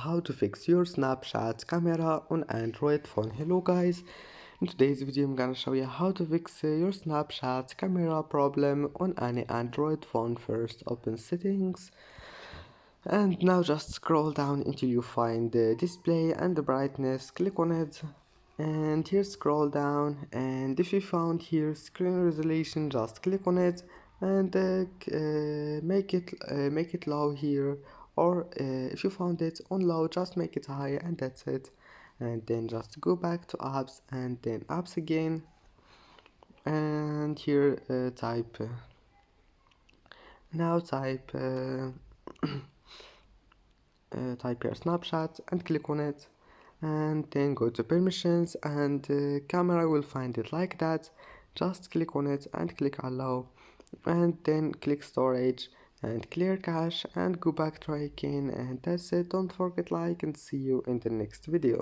how to fix your Snapchat camera on Android phone. Hello guys, in today's video I'm gonna show you how to fix your Snapchat camera problem on any Android phone. First open settings and now just scroll down until you find the display and the brightness, click on it and here scroll down, and if you found here screen resolution just click on it and make it low here, or if you found it on low just make it high, and that's it. And then just go back to apps and then apps again, and here type type your Snapchat and click on it, and then go to permissions, and camera will find it like that. Just click on it and click allow, and then click storage and clear cache and go back, try again, and that's it. Don't forget like and see you in the next video.